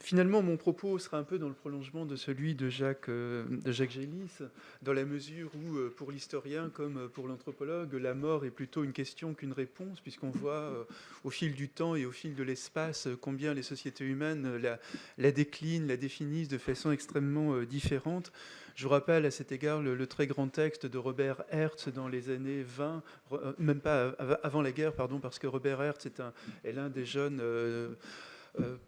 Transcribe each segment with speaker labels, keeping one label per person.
Speaker 1: Finalement, mon propos sera un peu dans le prolongement de celui de Jacques Gélis, dans la mesure où, pour l'historien comme pour l'anthropologue, la mort est plutôt une question qu'une réponse, puisqu'on voit au fil du temps et au fil de l'espace combien les sociétés humaines la déclinent, la définissent de façon extrêmement différente. Je vous rappelle à cet égard le très grand texte de Robert Hertz dans les années 20, même pas avant la guerre, pardon, parce que Robert Hertz est l'un des jeunes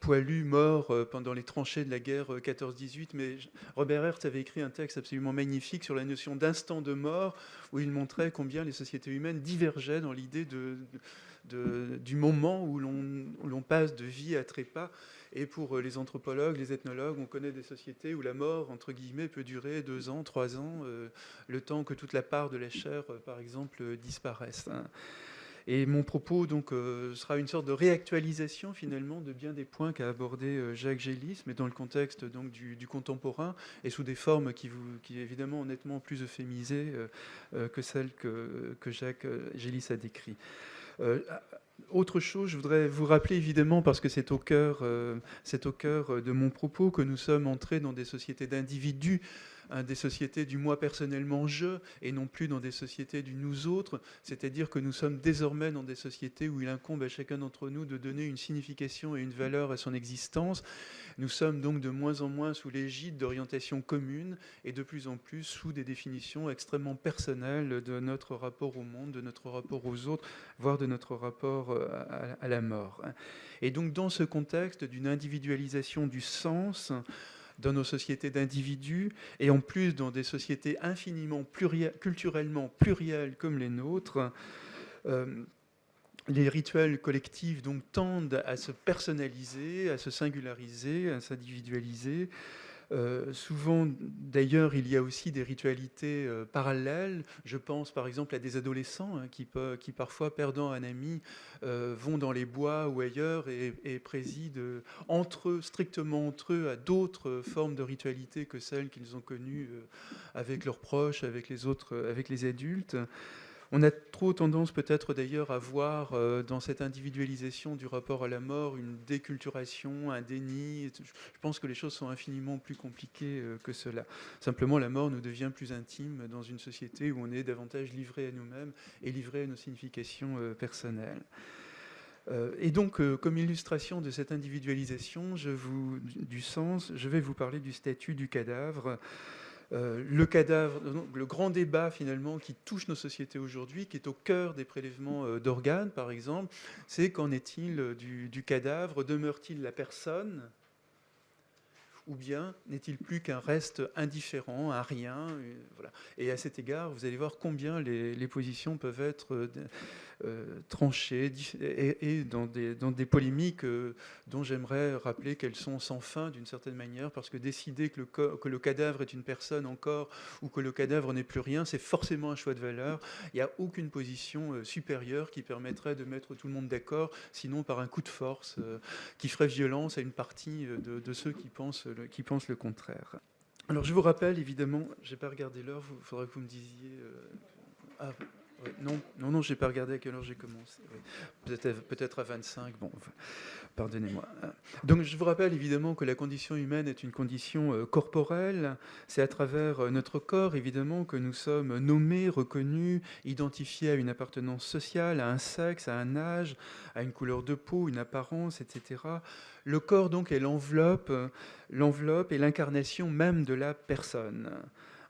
Speaker 1: poilu, mort pendant les tranchées de la guerre 14-18, mais Robert Hertz avait écrit un texte absolument magnifique sur la notion d'instant de mort, où il montrait combien les sociétés humaines divergeaient dans l'idée du moment où l'on passe de vie à trépas. Et pour les anthropologues, les ethnologues, on connaît des sociétés où la mort, entre guillemets, peut durer 2 ans, 3 ans, le temps que toute la part de la chair, par exemple, disparaisse. Et mon propos donc sera une sorte de réactualisation finalement de bien des points qu'a abordé Jacques Gélis, mais dans le contexte donc du contemporain et sous des formes qui évidemment nettement plus euphémisées que celles que Jacques Gélis a décrites. Euh, Autre chose, je voudrais vous rappeler évidemment, parce que c'est au cœur de mon propos, que nous sommes entrés dans des sociétés d'individus, hein, des sociétés du moi personnellement je, et non plus dans des sociétés du nous autres, c'est-à-dire que nous sommes désormais dans des sociétés où il incombe à chacun d'entre nous de donner une signification et une valeur à son existence. Nous sommes donc de moins en moins sous l'égide d'orientations communes et de plus en plus sous des définitions extrêmement personnelles de notre rapport au monde, de notre rapport aux autres, voire de notre rapport à la mort. Et donc dans ce contexte d'une individualisation du sens dans nos sociétés d'individus, et en plus dans des sociétés infiniment culturellement plurielles comme les nôtres, euh, les rituels collectifs donc tendent à se personnaliser, à se singulariser, à s'individualiser. Souvent, d'ailleurs, il y a aussi des ritualités parallèles. Je pense par exemple à des adolescents hein, qui parfois, perdant un ami, vont dans les bois ou ailleurs et président entre eux, strictement entre eux, à d'autres formes de ritualité que celles qu'ils ont connues avec leurs proches, avec les autres, avec les adultes. On a trop tendance peut-être d'ailleurs à voir dans cette individualisation du rapport à la mort une déculturation, un déni. Je pense que les choses sont infiniment plus compliquées que cela. Simplement, la mort nous devient plus intime dans une société où on est davantage livré à nous-mêmes et livré à nos significations personnelles. Et donc, comme illustration de cette individualisation du sens, je vais vous parler du statut du cadavre. Le cadavre, le grand débat finalement qui touche nos sociétés aujourd'hui, qui est au cœur des prélèvements d'organes par exemple, c'est qu'en est-il du cadavre? Demeure-t-il la personne? Ou bien n'est-il plus qu'un reste indifférent, un rien voilà. Et à cet égard, vous allez voir combien les positions peuvent être tranchées et dans des polémiques dont j'aimerais rappeler qu'elles sont sans fin d'une certaine manière, parce que décider que le cadavre est une personne encore ou que le cadavre n'est plus rien, c'est forcément un choix de valeur. Il n'y a aucune position supérieure qui permettrait de mettre tout le monde d'accord, sinon par un coup de force qui ferait violence à une partie de ceux qui pensent le contraire. Alors je vous rappelle, évidemment, j'ai pas regardé l'heure, il faudra que vous me disiez... Ah, ouais, non, j'ai pas regardé à quelle heure j'ai commencé. Oui. Peut-être à 25, bon, enfin, pardonnez-moi. Donc je vous rappelle évidemment que la condition humaine est une condition corporelle. C'est à travers notre corps, évidemment, que nous sommes nommés, reconnus, identifiés à une appartenance sociale, à un sexe, à un âge, à une couleur de peau, une apparence, etc. Le corps, donc, est l'enveloppe et l'incarnation même de la personne.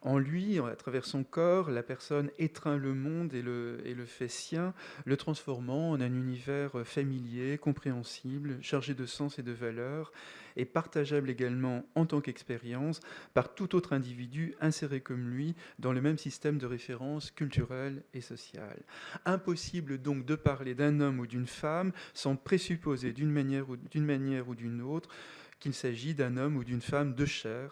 Speaker 1: En lui, à travers son corps, la personne étreint le monde et le fait sien, le transformant en un univers familier, compréhensible, chargé de sens et de valeurs, et partageable également en tant qu'expérience par tout autre individu inséré comme lui dans le même système de référence culturelle et sociale. Impossible donc de parler d'un homme ou d'une femme sans présupposer d'une manière ou d'une autre qu'il s'agit d'un homme ou d'une femme de chair,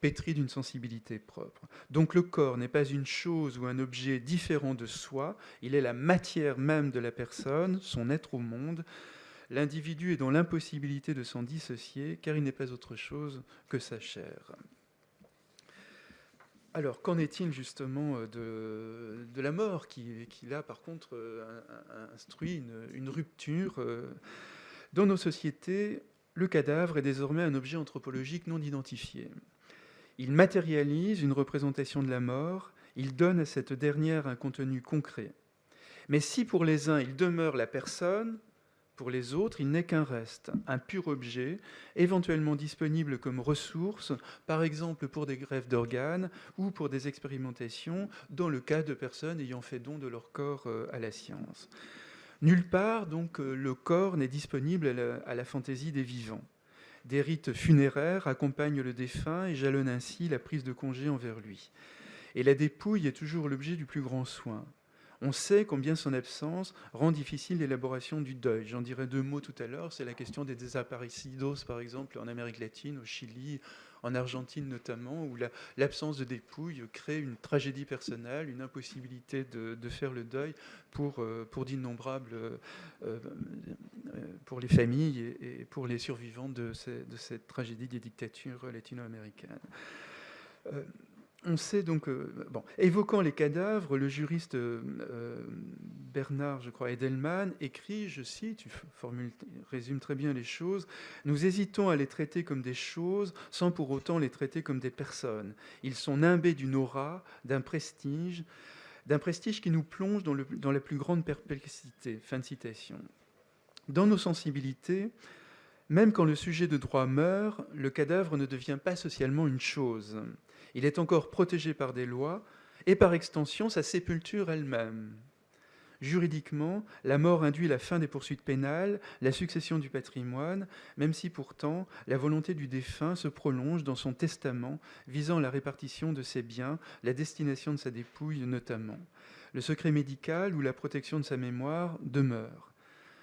Speaker 1: pétri d'une sensibilité propre. Donc le corps n'est pas une chose ou un objet différent de soi, il est la matière même de la personne, son être au monde. L'individu est dans l'impossibilité de s'en dissocier, car il n'est pas autre chose que sa chair. Alors, qu'en est-il justement de la mort qui là, par contre, instruit une rupture dans nos sociétés? le cadavre est désormais un objet anthropologique non identifié. Il matérialise une représentation de la mort, il donne à cette dernière un contenu concret. Mais si pour les uns il demeure la personne, pour les autres il n'est qu'un reste, un pur objet, éventuellement disponible comme ressource, par exemple pour des greffes d'organes ou pour des expérimentations dans le cas de personnes ayant fait don de leur corps à la science. Nulle part, donc, le corps n'est disponible à la fantaisie des vivants. Des rites funéraires accompagnent le défunt et jalonnent ainsi la prise de congé envers lui. Et la dépouille est toujours l'objet du plus grand soin. On sait combien son absence rend difficile l'élaboration du deuil. J'en dirai 2 mots tout à l'heure. C'est la question des desaparecidos, par exemple, en Amérique latine, au Chili, en Argentine notamment, où l'absence de dépouille crée une tragédie personnelle, une impossibilité de faire le deuil pour d'innombrables, pour les familles et pour les survivants de cette tragédie des dictatures latino-américaines. On sait donc, évoquant les cadavres, le juriste Bernard, je crois, Edelman écrit, je cite, résume très bien les choses, « Nous hésitons à les traiter comme des choses sans pour autant les traiter comme des personnes. Ils sont nimbés d'une aura, d'un prestige qui nous plonge dans la plus grande perplexité. » Fin de citation. Dans nos sensibilités, même quand le sujet de droit meurt, le cadavre ne devient pas socialement une chose. Il est encore protégé par des lois et par extension sa sépulture elle-même. Juridiquement, la mort induit la fin des poursuites pénales, la succession du patrimoine, même si pourtant la volonté du défunt se prolonge dans son testament visant la répartition de ses biens, la destination de sa dépouille notamment. Le secret médical ou la protection de sa mémoire demeure.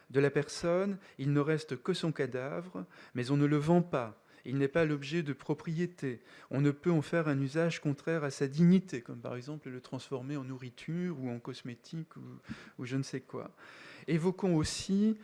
Speaker 1: De la personne, il ne reste que son cadavre, mais on ne le vend pas. Il n'est pas l'objet de propriété. On ne peut en faire un usage contraire à sa dignité, comme par exemple le transformer en nourriture ou en cosmétique ou je ne sais quoi. Évoquons aussi,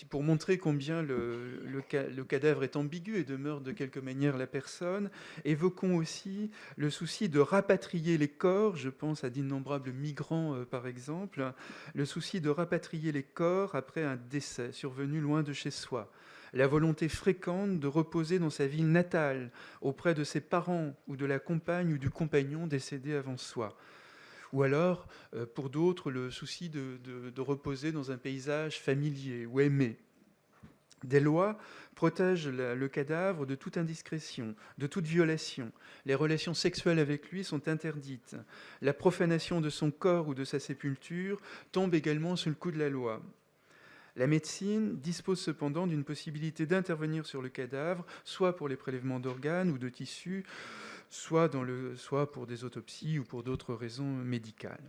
Speaker 1: pour montrer combien le cadavre est ambigu et demeure de quelque manière la personne, évoquons aussi le souci de rapatrier les corps, je pense à d'innombrables migrants par exemple, le souci de rapatrier les corps après un décès survenu loin de chez soi. La volonté fréquente de reposer dans sa ville natale, auprès de ses parents ou de la compagne ou du compagnon décédé avant soi. Ou alors, pour d'autres, le souci de reposer dans un paysage familier ou aimé. Des lois protègent le cadavre de toute indiscrétion, de toute violation. Les relations sexuelles avec lui sont interdites. La profanation de son corps ou de sa sépulture tombe également sous le coup de la loi. La médecine dispose cependant d'une possibilité d'intervenir sur le cadavre, soit pour les prélèvements d'organes ou de tissus, soit pour des autopsies ou pour d'autres raisons médicales.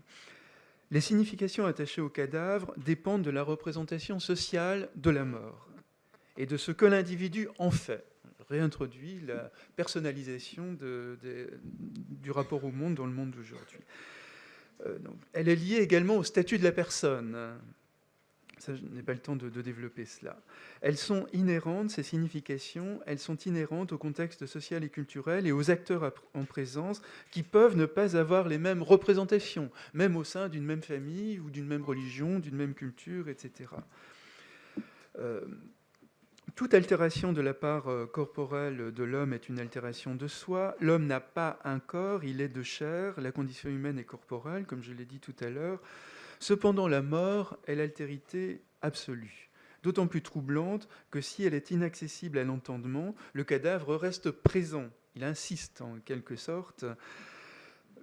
Speaker 1: Les significations attachées au cadavre dépendent de la représentation sociale de la mort et de ce que l'individu en fait. Réintroduit la personnalisation du rapport au monde dans le monde d'aujourd'hui. Elle est liée également au statut de la personne. Ça, je n'ai pas le temps de développer cela. Elles sont inhérentes, ces significations, elles sont inhérentes au contexte social et culturel et aux acteurs en présence qui peuvent ne pas avoir les mêmes représentations, même au sein d'une même famille ou d'une même religion, d'une même culture, etc. Toute altération de la part corporelle de l'homme est une altération de soi. L'homme n'a pas un corps, il est de chair. La condition humaine est corporelle, comme je l'ai dit tout à l'heure. Cependant, la mort est l'altérité absolue, d'autant plus troublante que si elle est inaccessible à l'entendement, le cadavre reste présent. Il insiste en quelque sorte.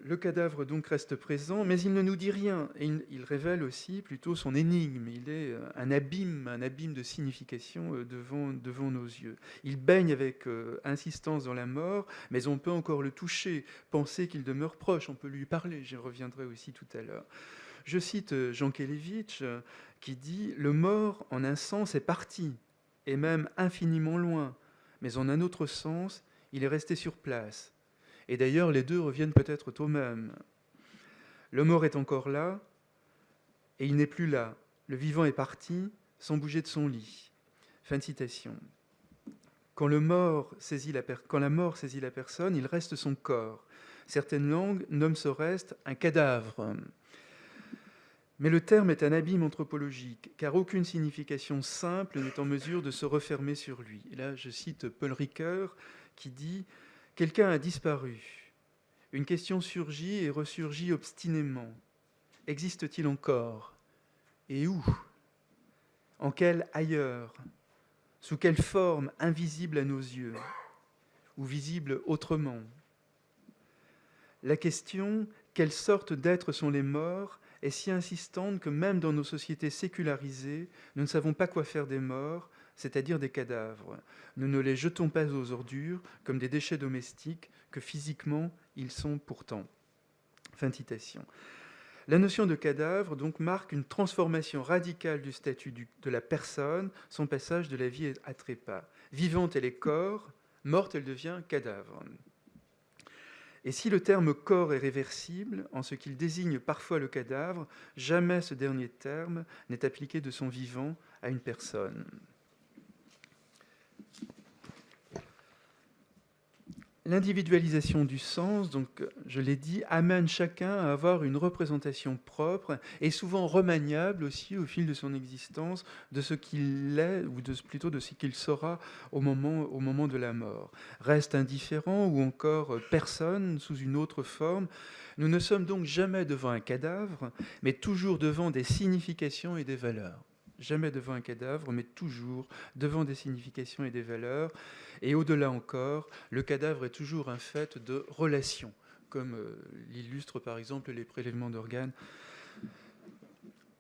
Speaker 1: Le cadavre donc reste présent, mais il ne nous dit rien. Et il révèle aussi plutôt son énigme. Il est un abîme de signification devant nos yeux. Il baigne avec insistance dans la mort, mais on peut encore le toucher, penser qu'il demeure proche. On peut lui parler, j'y reviendrai aussi tout à l'heure. Je cite Jankélévitch qui dit « Le mort, en un sens, est parti, et même infiniment loin, mais en un autre sens, il est resté sur place. Et d'ailleurs, les deux reviennent peut-être au même. Le mort est encore là, et il n'est plus là. Le vivant est parti, sans bouger de son lit. » Fin de citation. Quand la mort saisit la personne, il reste son corps. Certaines langues nomment ce reste un cadavre. Mais le terme est un abîme anthropologique, car aucune signification simple n'est en mesure de se refermer sur lui. Et là, je cite Paul Ricoeur, qui dit « Quelqu'un a disparu. Une question surgit et ressurgit obstinément. Existe-t-il encore? Et où? En quel ailleurs? Sous quelle forme invisible à nos yeux? Ou visible autrement? La question « Quelle sorte d'êtres sont les morts ?» est si insistante que même dans nos sociétés sécularisées, nous ne savons pas quoi faire des morts, c'est-à-dire des cadavres. Nous ne les jetons pas aux ordures comme des déchets domestiques que physiquement ils sont pourtant. Fin de citation. La notion de cadavre donc marque une transformation radicale du statut de la personne, son passage de la vie à trépas. Vivante, elle est corps, morte, elle devient cadavre. Et si le terme corps est réversible, en ce qu'il désigne parfois le cadavre, jamais ce dernier terme n'est appliqué de son vivant à une personne. L'individualisation du sens, donc, je l'ai dit, amène chacun à avoir une représentation propre et souvent remaniable aussi au fil de son existence de ce qu'il est, ou plutôt de ce qu'il sera au moment de la mort. Reste indifférent ou encore personne sous une autre forme. Nous ne sommes donc jamais devant un cadavre, mais toujours devant des significations et des valeurs. Jamais devant un cadavre, mais toujours devant des significations et des valeurs. Et au-delà encore, le cadavre est toujours un fait de relation, comme l'illustrent par exemple les prélèvements d'organes.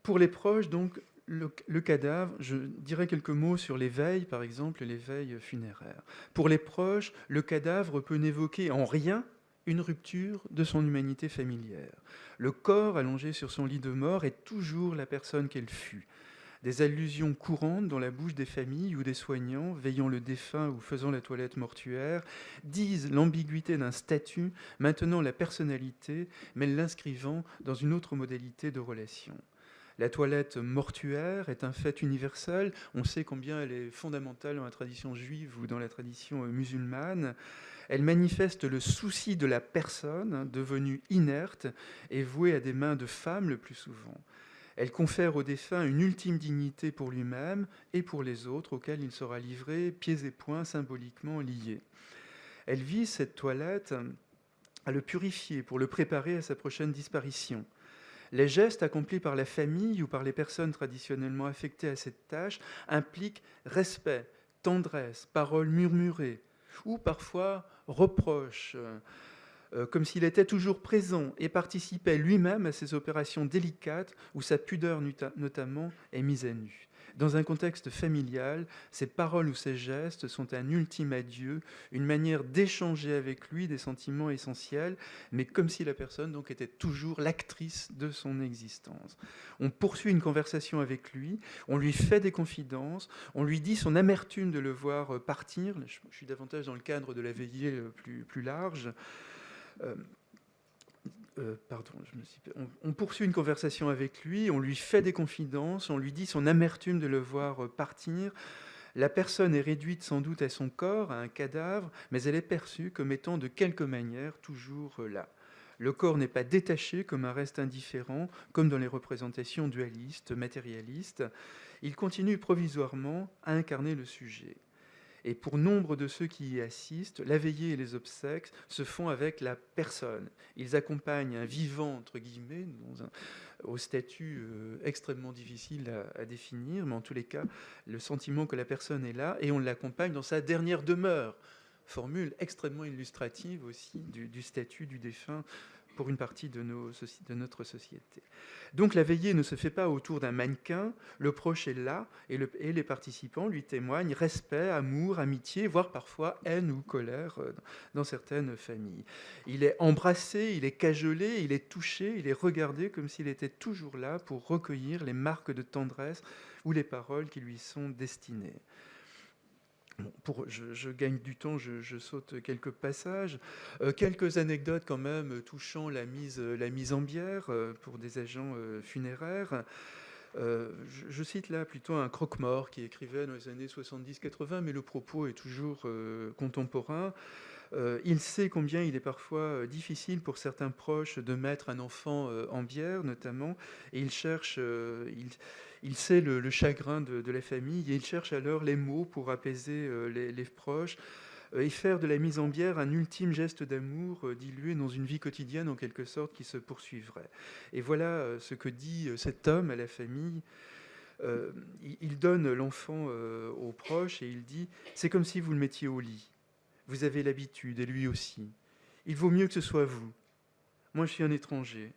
Speaker 1: Pour les proches, donc, le cadavre, je dirais quelques mots sur les veilles, par exemple, les veilles funéraires. Pour les proches, le cadavre peut n'évoquer en rien une rupture de son humanité familière. Le corps allongé sur son lit de mort est toujours la personne qu'elle fut. Des allusions courantes dans la bouche des familles ou des soignants veillant le défunt ou faisant la toilette mortuaire disent l'ambiguïté d'un statut maintenant la personnalité, mais l'inscrivant dans une autre modalité de relation. La toilette mortuaire est un fait universel. On sait combien elle est fondamentale dans la tradition juive ou dans la tradition musulmane. Elle manifeste le souci de la personne devenue inerte et vouée à des mains de femmes le plus souvent. Elle confère au défunt une ultime dignité pour lui-même et pour les autres auxquels il sera livré, pieds et poings symboliquement liés. Elle vise cette toilette à le purifier pour le préparer à sa prochaine disparition. Les gestes accomplis par la famille ou par les personnes traditionnellement affectées à cette tâche impliquent respect, tendresse, paroles murmurées, ou parfois reproches, comme s'il était toujours présent et participait lui-même à ces opérations délicates où sa pudeur notamment est mise à nu. Dans un contexte familial, ces paroles ou ces gestes sont un ultime adieu, une manière d'échanger avec lui des sentiments essentiels, mais comme si la personne donc était toujours l'actrice de son existence. On poursuit une conversation avec lui, on lui fait des confidences, on lui dit son amertume de le voir partir. Je suis davantage dans le cadre de la veillée plus large. On poursuit une conversation avec lui, on lui fait des confidences, on lui dit son amertume de le voir partir. La personne est réduite sans doute à son corps, à un cadavre, mais elle est perçue comme étant de quelque manière toujours là. Le corps n'est pas détaché comme un reste indifférent, comme dans les représentations dualistes, matérialistes. Il continue provisoirement à incarner le sujet. Et pour nombre de ceux qui y assistent, la veillée et les obsèques se font avec la personne. Ils accompagnent un vivant, entre guillemets, au statut extrêmement difficile à définir, mais en tous les cas, le sentiment que la personne est là, et on l'accompagne dans sa dernière demeure. Formule extrêmement illustrative aussi du statut du défunt pour une partie de notre société. Donc la veillée ne se fait pas autour d'un mannequin, le proche est là et les participants lui témoignent respect, amour, amitié, voire parfois haine ou colère dans certaines familles. Il est embrassé, il est cajolé, il est touché, il est regardé comme s'il était toujours là pour recueillir les marques de tendresse ou les paroles qui lui sont destinées. Bon, je gagne du temps, je saute quelques passages. Quelques anecdotes quand même touchant la mise en bière pour des agents funéraires. Je cite là plutôt un croque-mort qui écrivait dans les années 70-80, mais le propos est toujours contemporain. Il sait combien il est parfois difficile pour certains proches de mettre un enfant en bière, notamment, et il cherche, il sait le chagrin de la famille, et il cherche alors les mots pour apaiser les proches, et faire de la mise en bière un ultime geste d'amour dilué dans une vie quotidienne, en quelque sorte, qui se poursuivrait. Et voilà ce que dit cet homme à la famille. Il donne l'enfant aux proches et il dit: c'est comme si vous le mettiez au lit. Vous avez l'habitude, et lui aussi. Il vaut mieux que ce soit vous. Moi, je suis un étranger.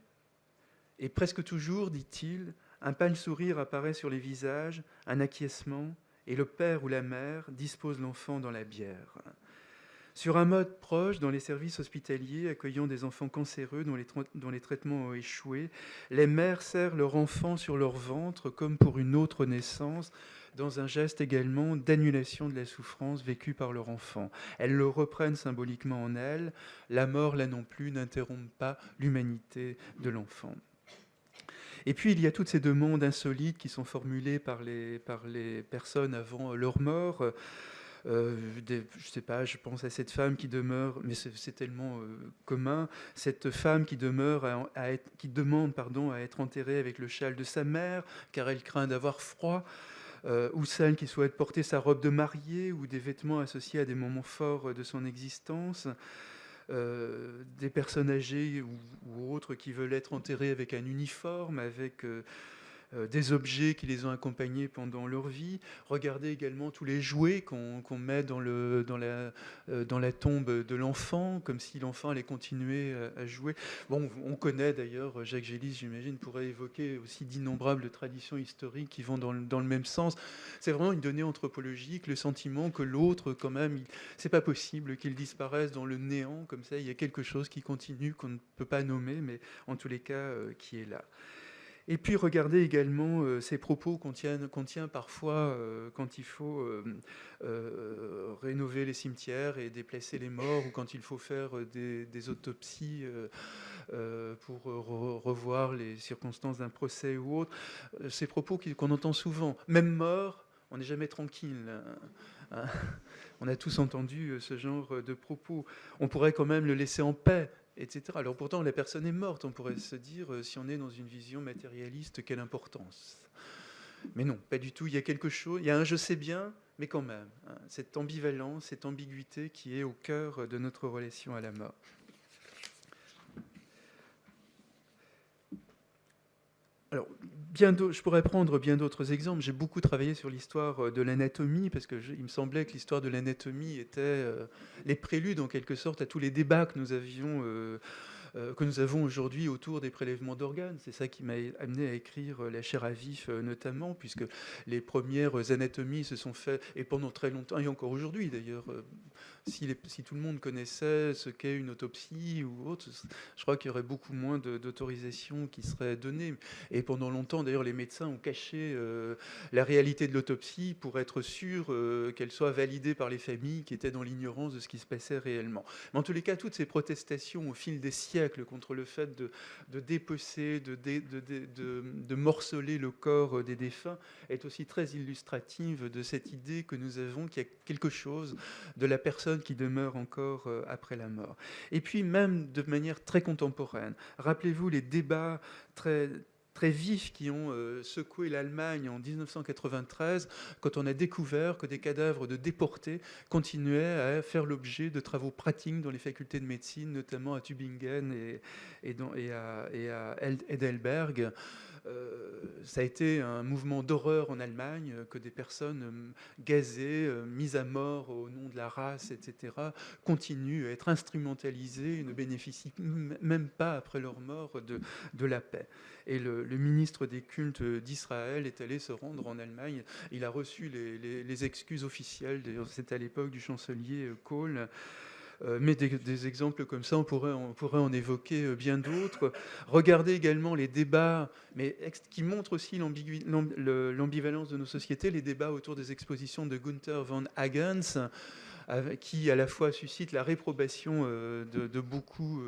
Speaker 1: Et presque toujours, dit-il, un pâle sourire apparaît sur les visages, un acquiescement, et le père ou la mère dispose l'enfant dans la bière. Sur un mode proche, dans les services hospitaliers accueillant des enfants cancéreux dont les traitements ont échoué, les mères serrent leur enfant sur leur ventre comme pour une autre naissance, dans un geste également d'annulation de la souffrance vécue par leur enfant. Elles le reprennent symboliquement en elles. La mort, là non plus, n'interrompt pas l'humanité de l'enfant. Et puis, il y a toutes ces demandes insolites qui sont formulées par les personnes avant leur mort. Je sais pas, je pense à cette femme qui demeure, mais c'est tellement commun, cette femme qui demeure qui demande à être enterrée avec le châle de sa mère, car elle craint d'avoir froid, ou celle qui souhaite porter sa robe de mariée ou des vêtements associés à des moments forts de son existence. Des personnes âgées ou autres qui veulent être enterrées avec un uniforme, avec des objets qui les ont accompagnés pendant leur vie. Regardez également tous les jouets qu'on met dans la tombe de l'enfant, comme si l'enfant allait continuer à jouer. Bon, on connaît d'ailleurs, Jacques Gélis, j'imagine, pourrait évoquer aussi d'innombrables traditions historiques qui vont dans le même sens. C'est vraiment une donnée anthropologique, le sentiment que l'autre, quand même, c'est pas possible qu'il disparaisse dans le néant, comme ça, il y a quelque chose qui continue, qu'on ne peut pas nommer, mais en tous les cas, qui est là. Et puis regardez également ces propos qu'on tient parfois quand il faut rénover les cimetières et déplacer les morts, ou quand il faut faire des autopsies pour revoir les circonstances d'un procès ou autre. Ces propos qu'on entend souvent. Même mort, on n'est jamais tranquille. Hein. On a tous entendu ce genre de propos. On pourrait quand même le laisser en paix, etc. Alors pourtant, la personne est morte. On pourrait se dire, si on est dans une vision matérialiste, quelle importance. Mais non, pas du tout. Il y a quelque chose, il y a un je sais bien, mais quand même. Hein, cette ambivalence, cette ambiguïté qui est au cœur de notre relation à la mort. Alors, je pourrais prendre bien d'autres exemples. J'ai beaucoup travaillé sur l'histoire de l'anatomie, parce qu'il me semblait que l'histoire de l'anatomie était les préludes, en quelque sorte, à tous les débats que nous avons aujourd'hui autour des prélèvements d'organes. C'est ça qui m'a amené à écrire La chair à vif, notamment, puisque les premières anatomies se sont faites, et pendant très longtemps, et encore aujourd'hui d'ailleurs, si tout le monde connaissait ce qu'est une autopsie ou autre, je crois qu'il y aurait beaucoup moins d'autorisations qui seraient données. Et pendant longtemps, d'ailleurs, les médecins ont caché la réalité de l'autopsie pour être sûrs qu'elle soit validée par les familles qui étaient dans l'ignorance de ce qui se passait réellement. Mais en tous les cas, toutes ces protestations au fil des siècles contre le fait de dépecer, de morceler le corps des défunts est aussi très illustrative de cette idée que nous avons qu'il y a quelque chose de la personne qui demeure encore après la mort. Et puis même de manière très contemporaine, rappelez-vous les débats très vifs qui ont secoué l'Allemagne en 1993, quand on a découvert que des cadavres de déportés continuaient à faire l'objet de travaux pratiques dans les facultés de médecine, notamment à Tübingen et à Heidelberg. Ça a été un mouvement d'horreur en Allemagne, que des personnes gazées, mises à mort au nom de la race, etc., continuent à être instrumentalisées et ne bénéficient même pas, après leur mort, de la paix. Et le ministre des cultes d'Israël est allé se rendre en Allemagne. Il a reçu les excuses officielles, c'était à l'époque du chancelier Kohl. Mais des exemples comme ça, on pourrait en évoquer bien d'autres. Regardez également les débats, mais qui montrent aussi l'ambivalence de nos sociétés, les débats autour des expositions de Gunther von Hagens, qui à la fois suscite la réprobation de beaucoup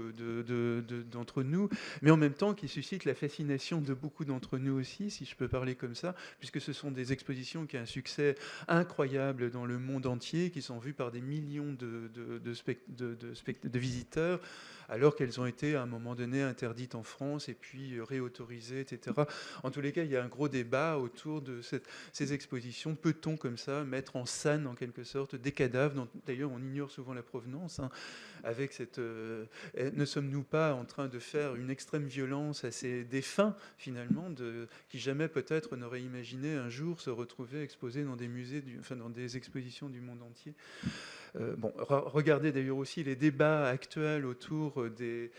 Speaker 1: d'entre nous, mais en même temps qui suscite la fascination de beaucoup d'entre nous aussi, si je peux parler comme ça, puisque ce sont des expositions qui ont un succès incroyable dans le monde entier, qui sont vues par des millions de visiteurs, alors qu'elles ont été à un moment donné interdites en France et puis réautorisées, etc. En tous les cas, il y a un gros débat autour de ces expositions. Peut-on comme ça mettre en scène en quelque sorte des cadavres, dont d'ailleurs on ignore souvent la provenance, hein, avec cette... ne sommes-nous pas en train de faire une extrême violence à ces défunts, finalement, qui jamais peut-être n'auraient imaginé un jour se retrouver exposés dans des musées, enfin dans des expositions du monde entier. Bon, regardez d'ailleurs aussi les débats actuels autour des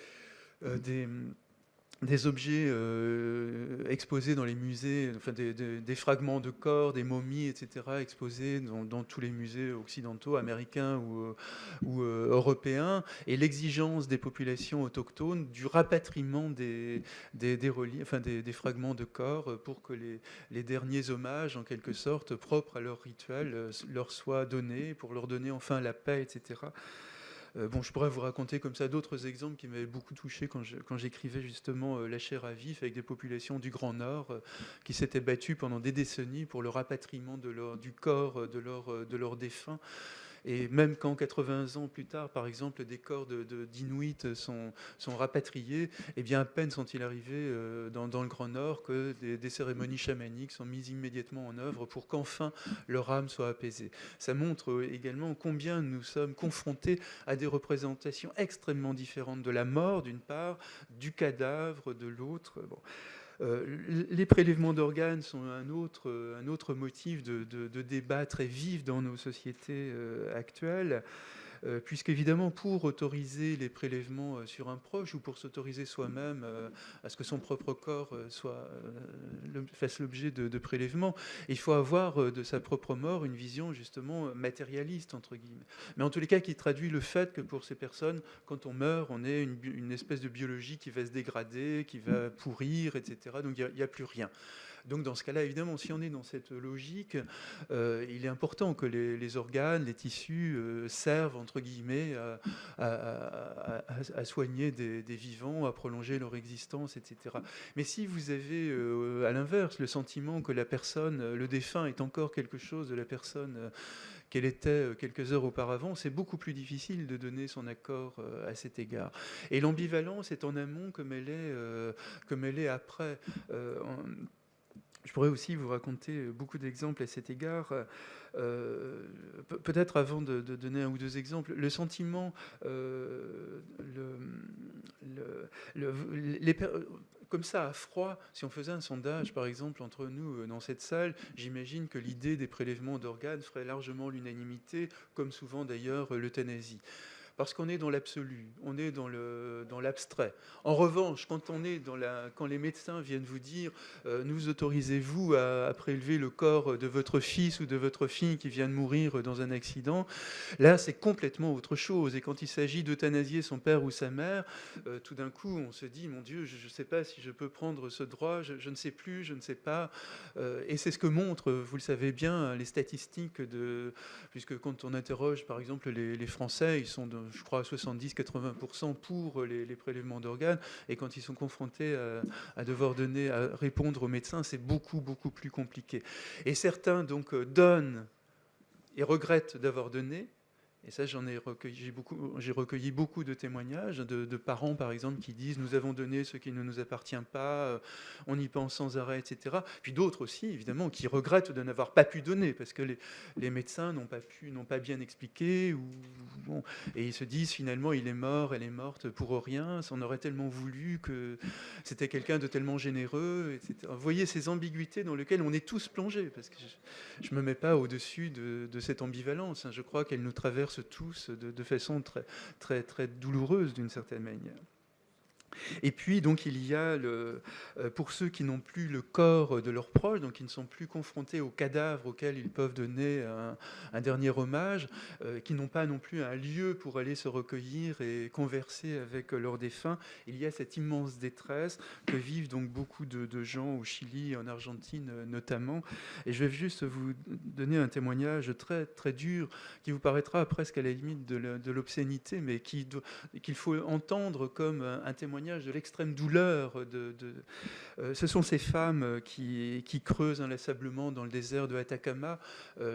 Speaker 1: objets exposés dans les musées, enfin des fragments de corps, des momies, etc., exposés dans tous les musées occidentaux, américains ou européens, et l'exigence des populations autochtones du rapatriement des reliefs, enfin des fragments de corps pour que les derniers hommages, en quelque sorte, propres à leur rituel, leur soient donnés, pour leur donner enfin la paix, etc. Bon, je pourrais vous raconter comme ça d'autres exemples qui m'avaient beaucoup touché quand j'écrivais justement La chair à vif, avec des populations du Grand Nord qui s'étaient battues pendant des décennies pour le rapatriement du corps de leurs défunts. Et même quand 80 ans plus tard, par exemple, des corps d'Inuits sont rapatriés, eh bien à peine sont-ils arrivés dans le Grand Nord que des cérémonies chamaniques sont mises immédiatement en œuvre pour qu'enfin leur âme soit apaisée. Ça montre également combien nous sommes confrontés à des représentations extrêmement différentes de la mort, d'une part, du cadavre, de l'autre. Bon. Les prélèvements d'organes sont un autre motif de débat très vif dans nos sociétés actuelles. Puisqu'évidemment, pour autoriser les prélèvements sur un proche ou pour s'autoriser soi-même à ce que son propre corps fasse l'objet de prélèvements, il faut avoir de sa propre mort une vision justement matérialiste, entre guillemets. Mais en tous les cas, qui traduit le fait que pour ces personnes, quand on meurt, on est une espèce de biologie qui va se dégrader, qui va pourrir, etc. Donc il n'y a plus rien. Donc dans ce cas-là, évidemment, si on est dans cette logique, il est important que les organes, les tissus servent, entre guillemets, à soigner des vivants, à prolonger leur existence, etc. Mais si vous avez, à l'inverse, le sentiment que la personne, le défunt, est encore quelque chose de la personne qu'elle était quelques heures auparavant, c'est beaucoup plus difficile de donner son accord à cet égard. Et l'ambivalence est en amont comme elle est après. Je pourrais aussi vous raconter beaucoup d'exemples à cet égard. Peut-être avant de donner un ou deux exemples, le sentiment, comme ça, à froid, si on faisait un sondage, par exemple, entre nous dans cette salle, j'imagine que l'idée des prélèvements d'organes ferait largement l'unanimité, comme souvent d'ailleurs l'euthanasie. Parce qu'on est dans l'absolu, on est dans l'abstrait. En revanche, quand les médecins viennent vous dire nous autorisez-vous à prélever le corps de votre fils ou de votre fille qui vient de mourir dans un accident, là c'est complètement autre chose. Et quand il s'agit d'euthanasier son père ou sa mère, tout d'un coup on se dit mon Dieu, je ne sais pas si je peux prendre ce droit, je ne sais plus, je ne sais pas. Et c'est ce que montrent, vous le savez bien, les statistiques puisque quand on interroge par exemple les Français, ils sont je crois, à 70-80% pour les prélèvements d'organes. Et quand ils sont confrontés à devoir à répondre aux médecins, c'est beaucoup, beaucoup plus compliqué. Et certains, donc, donnent et regrettent d'avoir donné. Et ça, j'ai recueilli beaucoup de témoignages de parents, par exemple, qui disent « nous avons donné ce qui ne nous appartient pas, on y pense sans arrêt, etc. » Puis d'autres aussi, évidemment, qui regrettent de n'avoir pas pu donner, parce que les médecins n'ont pas bien expliqué, bon, et ils se disent finalement « il est mort, elle est morte pour rien, on aurait tellement voulu que c'était quelqu'un de tellement généreux, etc. » Vous voyez ces ambiguïtés dans lesquelles on est tous plongés, parce que je ne me mets pas au-dessus de cette ambivalence, hein. Je crois qu'elle nous traverse tous de façon très, très, très douloureuse d'une certaine manière. Et puis, donc, il y a, pour ceux qui n'ont plus le corps de leurs proches, donc qui ne sont plus confrontés aux cadavres auxquels ils peuvent donner un dernier hommage, qui n'ont pas non plus un lieu pour aller se recueillir et converser avec leurs défunts, il y a cette immense détresse que vivent donc beaucoup de gens au Chili, en Argentine notamment. Et je vais juste vous donner un témoignage très, très dur, qui vous paraîtra presque à la limite de l'obscénité, mais qu'il faut entendre comme un témoignage de l'extrême douleur. Ce sont ces femmes qui creusent inlassablement dans le désert de Atacama.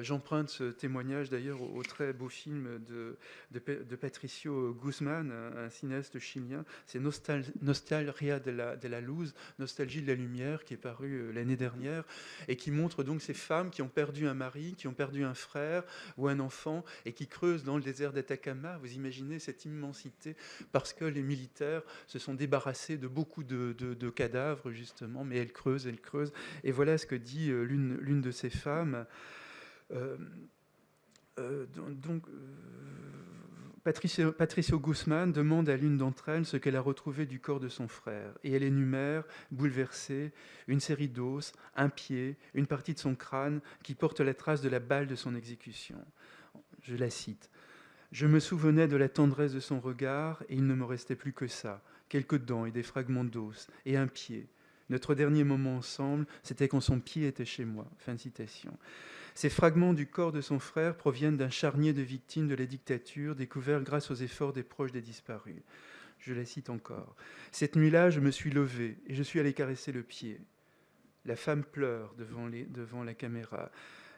Speaker 1: J'emprunte ce témoignage d'ailleurs au très beau film de Patricio Guzman, un cinéaste chilien. C'est Nostalgia de la Luz, Nostalgie de la lumière, qui est paru l'année dernière, et qui montre donc ces femmes qui ont perdu un mari, qui ont perdu un frère ou un enfant, et qui creusent dans le désert d'Atacama. Vous imaginez cette immensité, parce que les militaires se sont débarrassés de beaucoup de cadavres, justement, mais elles creusent. Et voilà ce que dit l'une de ces femmes. Euh, donc, Patricio Guzman demande à l'une d'entre elles ce qu'elle a retrouvé du corps de son frère. Et elle énumère, bouleversée, une série d'os, un pied, une partie de son crâne qui porte la trace de la balle de son exécution. Je la cite. « Je me souvenais de la tendresse de son regard et il ne me restait plus que ça. Quelques dents et des fragments d'os, et un pied. Notre dernier moment ensemble, c'était quand son pied était chez moi. » Fin de citation. Ces fragments du corps de son frère proviennent d'un charnier de victimes de la dictature découvert grâce aux efforts des proches des disparus. Je la cite encore. « Cette nuit-là, je me suis levé et je suis allé caresser le pied. » La femme pleure devant la caméra.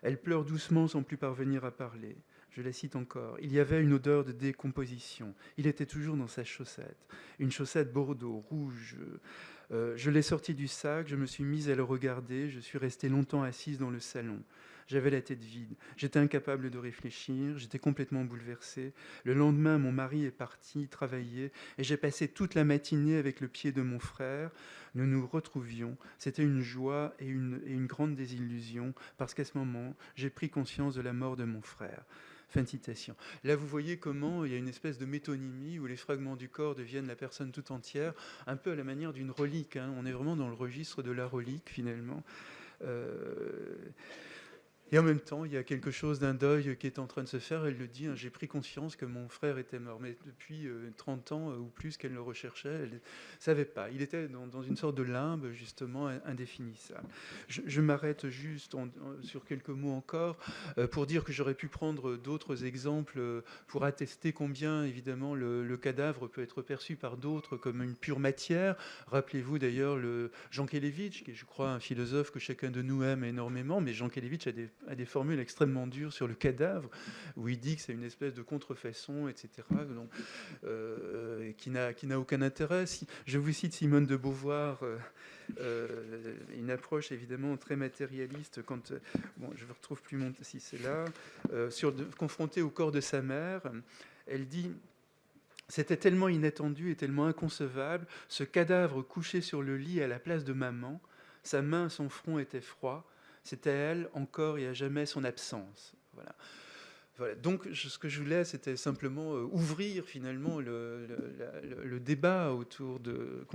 Speaker 1: Elle pleure doucement sans plus parvenir à parler. Je la cite encore. Il y avait une odeur de décomposition. Il était toujours dans sa chaussette. Une chaussette bordeaux, rouge. Je l'ai sorti du sac, je me suis mise à le regarder, je suis restée longtemps assise dans le salon. J'avais la tête vide, j'étais incapable de réfléchir, j'étais complètement bouleversée. Le lendemain, mon mari est parti travailler et j'ai passé toute la matinée avec le pied de mon frère. Nous nous retrouvions. C'était une joie et une grande désillusion parce qu'à ce moment, j'ai pris conscience de la mort de mon frère. Fin de citation. Là, vous voyez comment il y a une espèce de métonymie où les fragments du corps deviennent la personne tout entière, un peu à la manière d'une relique. Hein. On est vraiment dans le registre de la relique, finalement. Et en même temps, il y a quelque chose d'un deuil qui est en train de se faire. Elle le dit, hein, j'ai pris conscience que mon frère était mort. Mais depuis 30 ans ou plus qu'elle le recherchait, elle ne savait pas. Il était dans une sorte de limbe, justement, indéfinissable. Je m'arrête juste sur quelques mots encore pour dire que j'aurais pu prendre d'autres exemples pour attester combien, évidemment, le cadavre peut être perçu par d'autres comme une pure matière. Rappelez-vous d'ailleurs Jean Kelevitch, qui est, je crois, un philosophe que chacun de nous aime énormément, mais Jean Kelevitch a des formules extrêmement dures sur le cadavre, où il dit que c'est une espèce de contrefaçon, etc., donc, qui n'a aucun intérêt. Je vous cite Simone de Beauvoir, une approche évidemment très matérialiste, quand, bon, je ne retrouve plus si c'est là, confrontée au corps de sa mère, elle dit... C'était tellement inattendu et tellement inconcevable, ce cadavre couché sur le lit à la place de maman, sa main, son front étaient froids, c'était elle, encore et à jamais, son absence. Voilà. Voilà. Donc, ce que je voulais, c'était simplement ouvrir finalement le débat autour de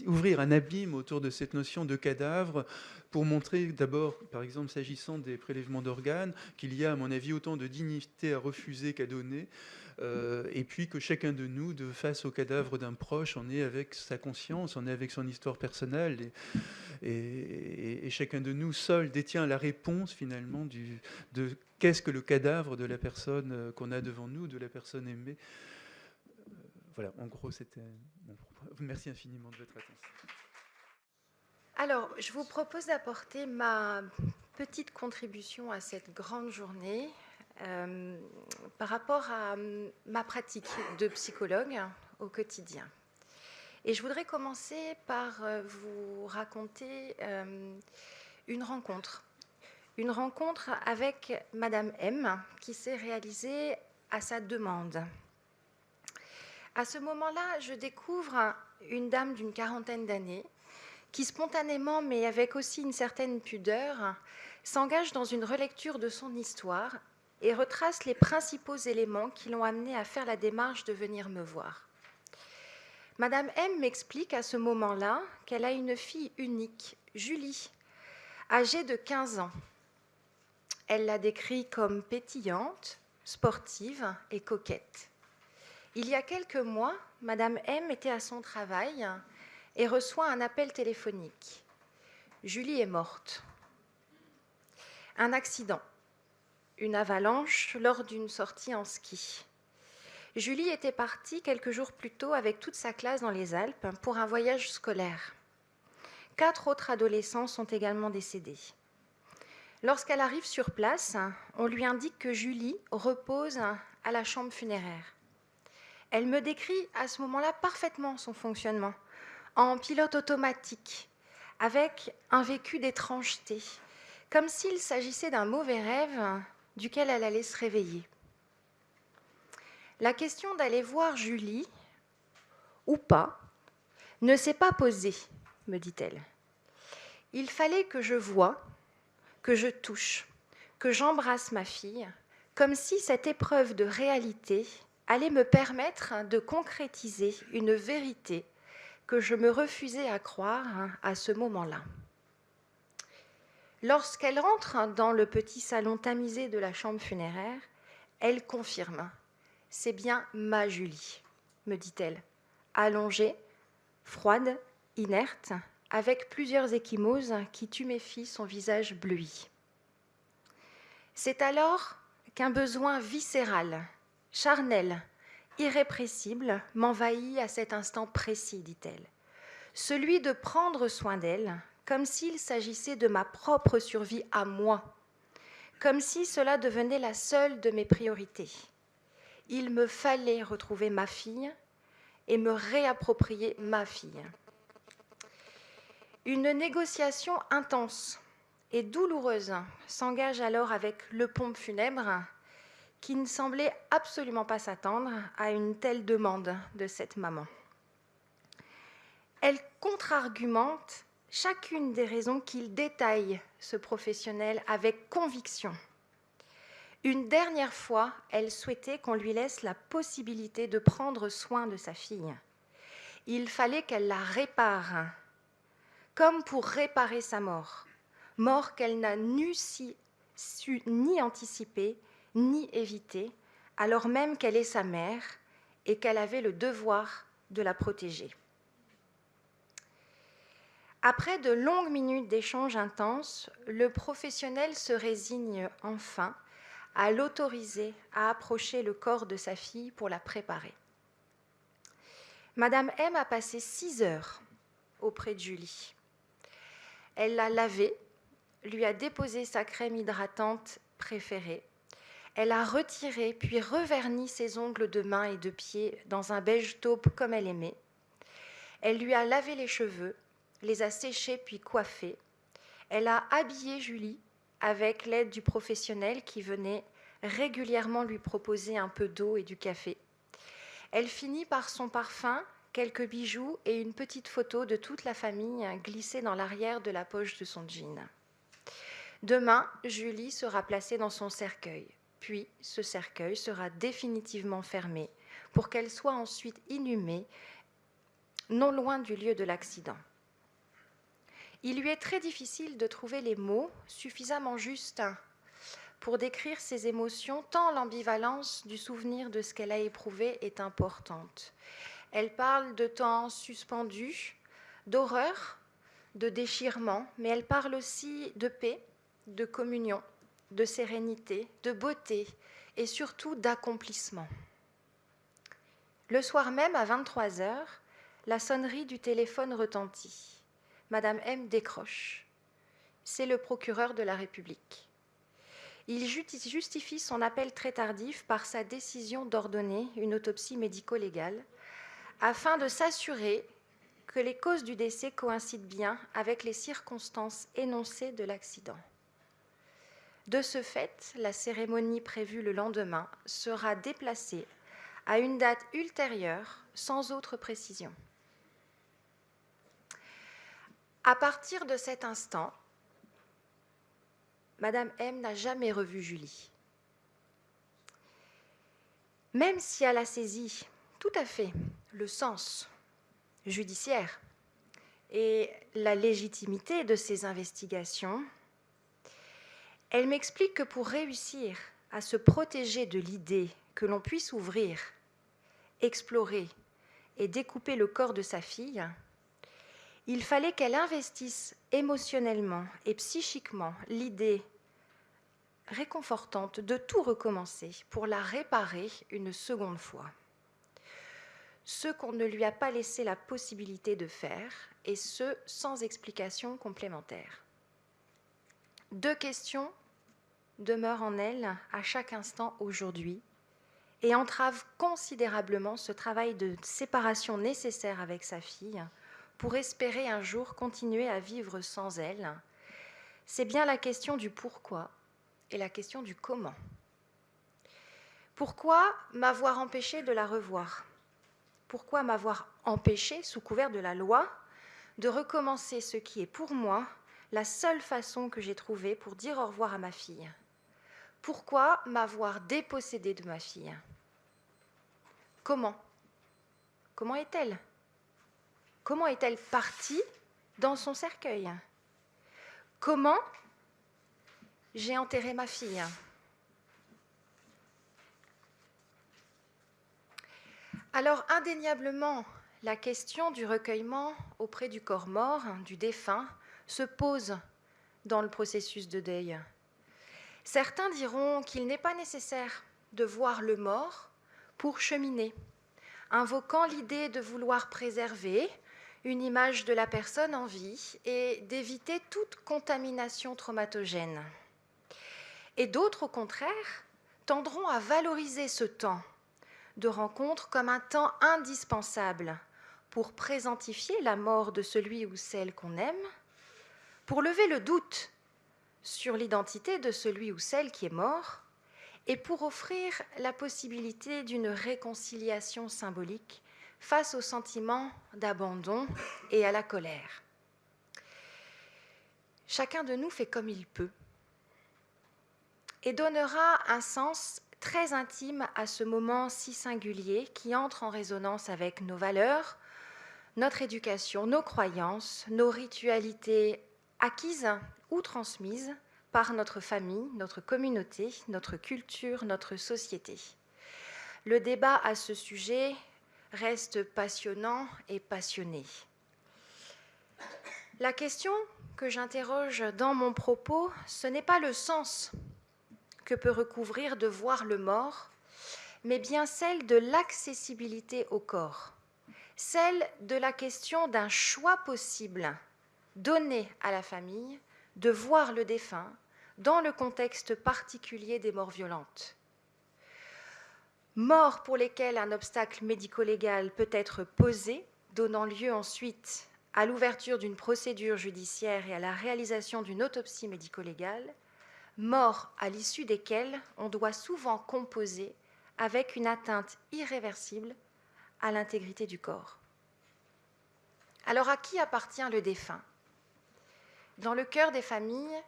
Speaker 1: ouvrir un abîme autour de cette notion de cadavre pour montrer d'abord, par exemple, s'agissant des prélèvements d'organes, qu'il y a, à mon avis, autant de dignité à refuser qu'à donner. Et puis que chacun de nous, face au cadavre d'un proche, on est avec sa conscience, on est avec son histoire personnelle, et chacun de nous seul détient la réponse finalement de qu'est-ce que le cadavre de la personne qu'on a devant nous, de la personne aimée. Voilà, en gros, c'était mon propos. Merci infiniment de votre attention.
Speaker 2: Alors, je vous propose d'apporter ma petite contribution à cette grande journée par rapport à ma pratique de psychologue au quotidien. Et je voudrais commencer par vous raconter une rencontre avec Madame M, qui s'est réalisée à sa demande. À ce moment-là, je découvre une dame d'une quarantaine d'années qui spontanément, mais avec aussi une certaine pudeur, s'engage dans une relecture de son histoire et retrace les principaux éléments qui l'ont amenée à faire la démarche de venir me voir. Madame M m'explique à ce moment-là qu'elle a une fille unique, Julie, âgée de 15 ans. Elle la décrit comme pétillante, sportive et coquette. Il y a quelques mois, Madame M était à son travail et reçoit un appel téléphonique. Julie est morte. Un accident, une avalanche lors d'une sortie en ski. Julie était partie quelques jours plus tôt avec toute sa classe dans les Alpes pour un voyage scolaire. 4 autres adolescents sont également décédés. Lorsqu'elle arrive sur place, on lui indique que Julie repose à la chambre funéraire. Elle me décrit à ce moment-là parfaitement son fonctionnement, en pilote automatique, avec un vécu d'étrangeté, comme s'il s'agissait d'un mauvais rêve duquel elle allait se réveiller. La question d'aller voir Julie, ou pas, ne s'est pas posée, me dit-elle. Il fallait que je voie, que je touche, que j'embrasse ma fille, comme si cette épreuve de réalité allait me permettre de concrétiser une vérité que je me refusais à croire à ce moment-là. Lorsqu'elle rentre dans le petit salon tamisé de la chambre funéraire, elle confirme. « C'est bien ma Julie », me dit-elle, allongée, froide, inerte, avec plusieurs ecchymoses qui tuméfient son visage bleui. C'est alors qu'un besoin viscéral, charnel, irrépressible m'envahit à cet instant précis, dit-elle. Celui de prendre soin d'elle, comme s'il s'agissait de ma propre survie à moi, comme si cela devenait la seule de mes priorités. Il me fallait retrouver ma fille et me réapproprier ma fille. Une négociation intense et douloureuse s'engage alors avec le pompe funèbre qui ne semblait absolument pas s'attendre à une telle demande de cette maman. Elle contre-argumente chacune des raisons qu'il détaille, ce professionnel, avec conviction. Une dernière fois, elle souhaitait qu'on lui laisse la possibilité de prendre soin de sa fille. Il fallait qu'elle la répare, comme pour réparer sa mort, mort qu'elle n'a su ni anticiper, ni éviter, alors même qu'elle est sa mère et qu'elle avait le devoir de la protéger. Après de longues minutes d'échanges intenses, le professionnel se résigne enfin à l'autoriser à approcher le corps de sa fille pour la préparer. Madame M a passé 6 heures auprès de Julie. Elle l'a lavée, lui a déposé sa crème hydratante préférée. Elle a retiré puis reverni ses ongles de main et de pied dans un beige taupe comme elle aimait. Elle lui a lavé les cheveux, les a séchés puis coiffés. Elle a habillé Julie avec l'aide du professionnel qui venait régulièrement lui proposer un peu d'eau et du café. Elle finit par son parfum, quelques bijoux et une petite photo de toute la famille glissée dans l'arrière de la poche de son jean. Demain, Julie sera placée dans son cercueil, puis ce cercueil sera définitivement fermé pour qu'elle soit ensuite inhumée non loin du lieu de l'accident. Il lui est très difficile de trouver les mots suffisamment justes pour décrire ses émotions, tant l'ambivalence du souvenir de ce qu'elle a éprouvé est importante. Elle parle de temps suspendu, d'horreur, de déchirement, mais elle parle aussi de paix, de communion, de sérénité, de beauté et surtout d'accomplissement. Le soir même, à 23h, la sonnerie du téléphone retentit. Madame M décroche. C'est le procureur de la République. Il justifie son appel très tardif par sa décision d'ordonner une autopsie médico-légale afin de s'assurer que les causes du décès coïncident bien avec les circonstances énoncées de l'accident. De ce fait, la cérémonie prévue le lendemain sera déplacée à une date ultérieure sans autre précision. À partir de cet instant, Madame M n'a jamais revu Julie. Même si elle a saisi tout à fait le sens judiciaires et la légitimité de ces investigations, elle m'explique que pour réussir à se protéger de l'idée que l'on puisse ouvrir, explorer et découper le corps de sa fille, il fallait qu'elle investisse émotionnellement et psychiquement l'idée réconfortante de tout recommencer pour la réparer une seconde fois. Ce qu'on ne lui a pas laissé la possibilité de faire, et ce, sans explication complémentaire. 2 questions demeurent en elle à chaque instant aujourd'hui et entravent considérablement ce travail de séparation nécessaire avec sa fille pour espérer un jour continuer à vivre sans elle. C'est bien la question du pourquoi et la question du comment. Pourquoi m'avoir empêché de la revoir ? Pourquoi m'avoir empêché, sous couvert de la loi, de recommencer ce qui est pour moi la seule façon que j'ai trouvée pour dire au revoir à ma fille ? Pourquoi m'avoir dépossédée de ma fille ? Comment ? Comment est-elle ? Comment est-elle partie dans son cercueil ? Comment j'ai enterré ma fille ? Alors, indéniablement, la question du recueillement auprès du corps mort, du défunt, se pose dans le processus de deuil. Certains diront qu'il n'est pas nécessaire de voir le mort pour cheminer, invoquant l'idée de vouloir préserver une image de la personne en vie et d'éviter toute contamination traumatogène. Et d'autres, au contraire, tendront à valoriser ce temps de rencontre comme un temps indispensable pour présentifier la mort de celui ou celle qu'on aime, pour lever le doute sur l'identité de celui ou celle qui est mort, et pour offrir la possibilité d'une réconciliation symbolique face au sentiment d'abandon et à la colère. Chacun de nous fait comme il peut et donnera un sens très intime à ce moment si singulier qui entre en résonance avec nos valeurs, notre éducation, nos croyances, nos ritualités acquises ou transmises par notre famille, notre communauté, notre culture, notre société. Le débat à ce sujet reste passionnant et passionné. La question que j'interroge dans mon propos, ce n'est pas le sens que peut recouvrir de voir le mort, mais bien celle de l'accessibilité au corps, celle de la question d'un choix possible donné à la famille de voir le défunt dans le contexte particulier des morts violentes. Morts pour lesquelles un obstacle médico-légal peut être posé, donnant lieu ensuite à l'ouverture d'une procédure judiciaire et à la réalisation d'une autopsie médico-légale, morts à l'issue desquelles on doit souvent composer avec une atteinte irréversible à l'intégrité du corps. Alors à qui appartient le défunt ? Dans le cœur des familles,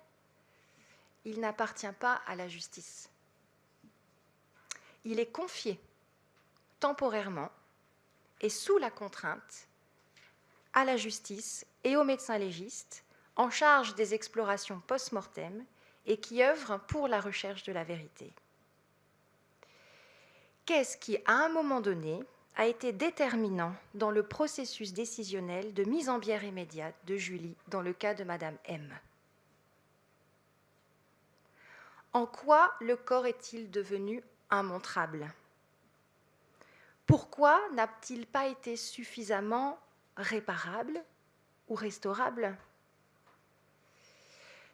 Speaker 2: il n'appartient pas à la justice. Il est confié temporairement et sous la contrainte à la justice et aux médecins légistes en charge des explorations post-mortem et qui œuvrent pour la recherche de la vérité. Qu'est-ce qui, à un moment donné, a été déterminant dans le processus décisionnel de mise en bière immédiate de Julie dans le cas de Madame M ? En quoi le corps est-il devenu immontrable ? Pourquoi n'a-t-il pas été suffisamment réparable ou restaurable ?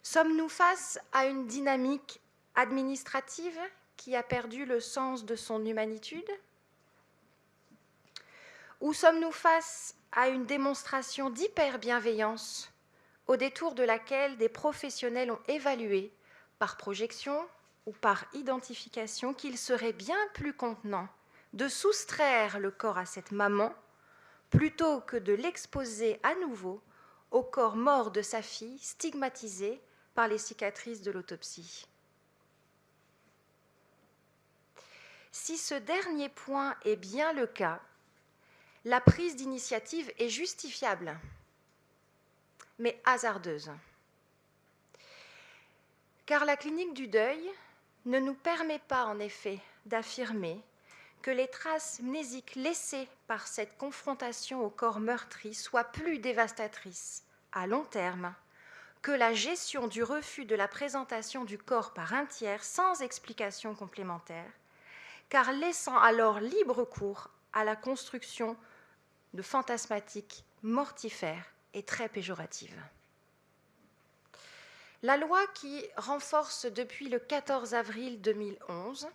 Speaker 2: Sommes-nous face à une dynamique administrative qui a perdu le sens de son humanitude ? Ou sommes-nous face à une démonstration d'hyper-bienveillance au détour de laquelle des professionnels ont évalué, par projection ou par identification, qu'il serait bien plus contenant de soustraire le corps à cette maman plutôt que de l'exposer à nouveau au corps mort de sa fille stigmatisé par les cicatrices de l'autopsie. Si ce dernier point est bien le cas, la prise d'initiative est justifiable, mais hasardeuse. Car la clinique du deuil ne nous permet pas, en effet, d'affirmer que les traces mnésiques laissées par cette confrontation au corps meurtri soient plus dévastatrices à long terme que la gestion du refus de la présentation du corps par un tiers sans explication complémentaire, car laissant alors libre cours à la construction de fantasmatiques mortifères et très péjoratives. La loi qui renforce depuis le 14 avril 2011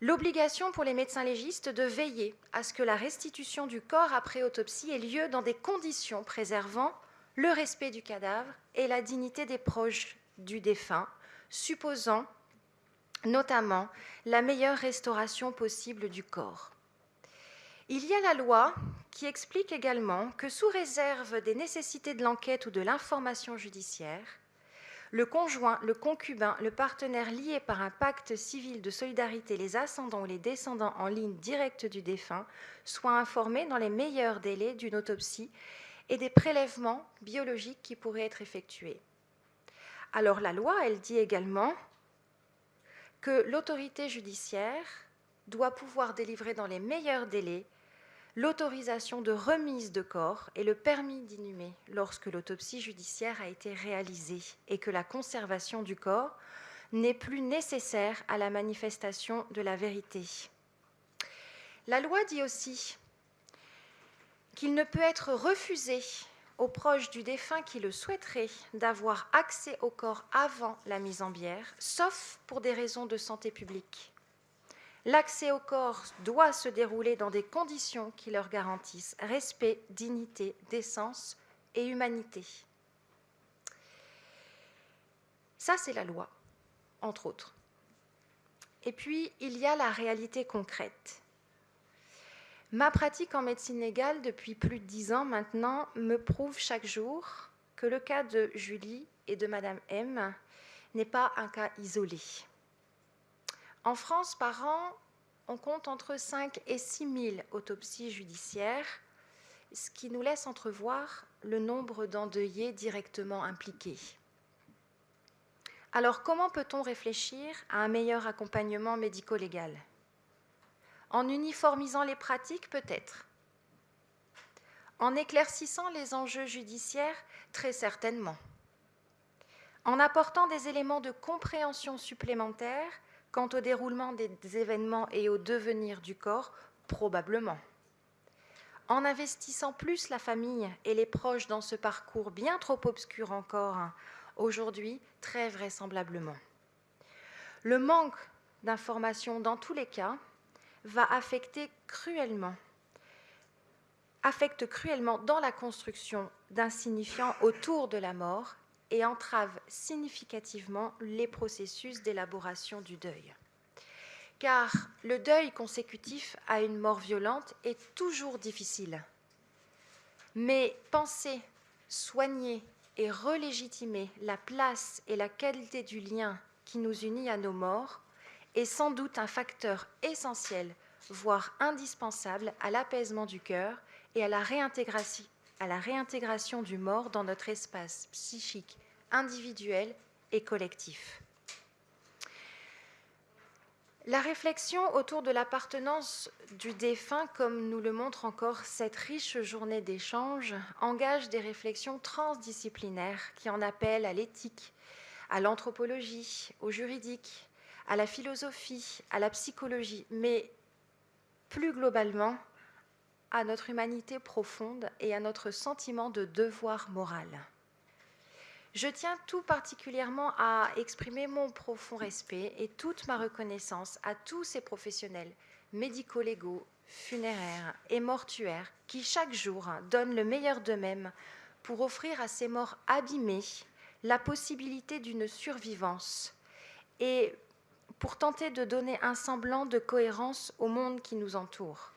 Speaker 2: l'obligation pour les médecins légistes de veiller à ce que la restitution du corps après autopsie ait lieu dans des conditions préservant le respect du cadavre et la dignité des proches du défunt, supposant notamment la meilleure restauration possible du corps. Il y a la loi qui explique également que sous réserve des nécessités de l'enquête ou de l'information judiciaire, le conjoint, le concubin, le partenaire lié par un pacte civil de solidarité, les ascendants ou les descendants en ligne directe du défunt, soient informés dans les meilleurs délais d'une autopsie et des prélèvements biologiques qui pourraient être effectués. Alors la loi, elle dit également que l'autorité judiciaire doit pouvoir délivrer dans les meilleurs délais l'autorisation de remise de corps et le permis d'inhumer lorsque l'autopsie judiciaire a été réalisée et que la conservation du corps n'est plus nécessaire à la manifestation de la vérité. La loi dit aussi qu'il ne peut être refusé aux proches du défunt qui le souhaiteraient d'avoir accès au corps avant la mise en bière, sauf pour des raisons de santé publique. L'accès au corps doit se dérouler dans des conditions qui leur garantissent respect, dignité, décence et humanité. Ça, c'est la loi, entre autres. Et puis, il y a la réalité concrète. Ma pratique en médecine légale depuis plus de 10 ans maintenant me prouve chaque jour que le cas de Julie et de Madame M n'est pas un cas isolé. En France, par an, on compte entre 5 et 6 000 autopsies judiciaires, ce qui nous laisse entrevoir le nombre d'endeuillés directement impliqués. Alors, comment peut-on réfléchir à un meilleur accompagnement médico-légal ? En uniformisant les pratiques, peut-être. En éclaircissant les enjeux judiciaires, très certainement. En apportant des éléments de compréhension supplémentaires quant au déroulement des événements et au devenir du corps, probablement. En investissant plus la famille et les proches dans ce parcours bien trop obscur encore, aujourd'hui, très vraisemblablement. Le manque d'informations, dans tous les cas, affecte cruellement dans la construction d'un signifiant autour de la mort et entrave significativement les processus d'élaboration du deuil. Car le deuil consécutif à une mort violente est toujours difficile. Mais penser, soigner et relégitimer la place et la qualité du lien qui nous unit à nos morts est sans doute un facteur essentiel, voire indispensable à l'apaisement du cœur et à la réintégration du mort dans notre espace psychique individuel et collectif. La réflexion autour de l'appartenance du défunt, comme nous le montre encore cette riche journée d'échange, engage des réflexions transdisciplinaires qui en appellent à l'éthique, à l'anthropologie, au juridique, à la philosophie, à la psychologie, mais plus globalement à notre humanité profonde et à notre sentiment de devoir moral. Je tiens tout particulièrement à exprimer mon profond respect et toute ma reconnaissance à tous ces professionnels médico-légaux, funéraires et mortuaires qui chaque jour donnent le meilleur d'eux-mêmes pour offrir à ces morts abîmés la possibilité d'une survivance et pour tenter de donner un semblant de cohérence au monde qui nous entoure.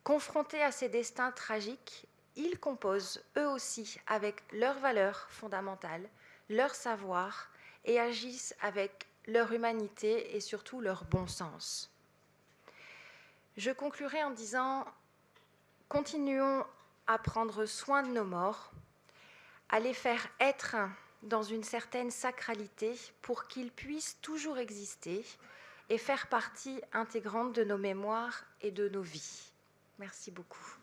Speaker 2: Confrontés à ces destins tragiques, ils composent eux aussi avec leurs valeurs fondamentales, leur savoir et agissent avec leur humanité et surtout leur bon sens. Je conclurai en disant continuons à prendre soin de nos morts, à les faire être dans une certaine sacralité pour qu'ils puissent toujours exister et faire partie intégrante de nos mémoires et de nos vies. Merci beaucoup.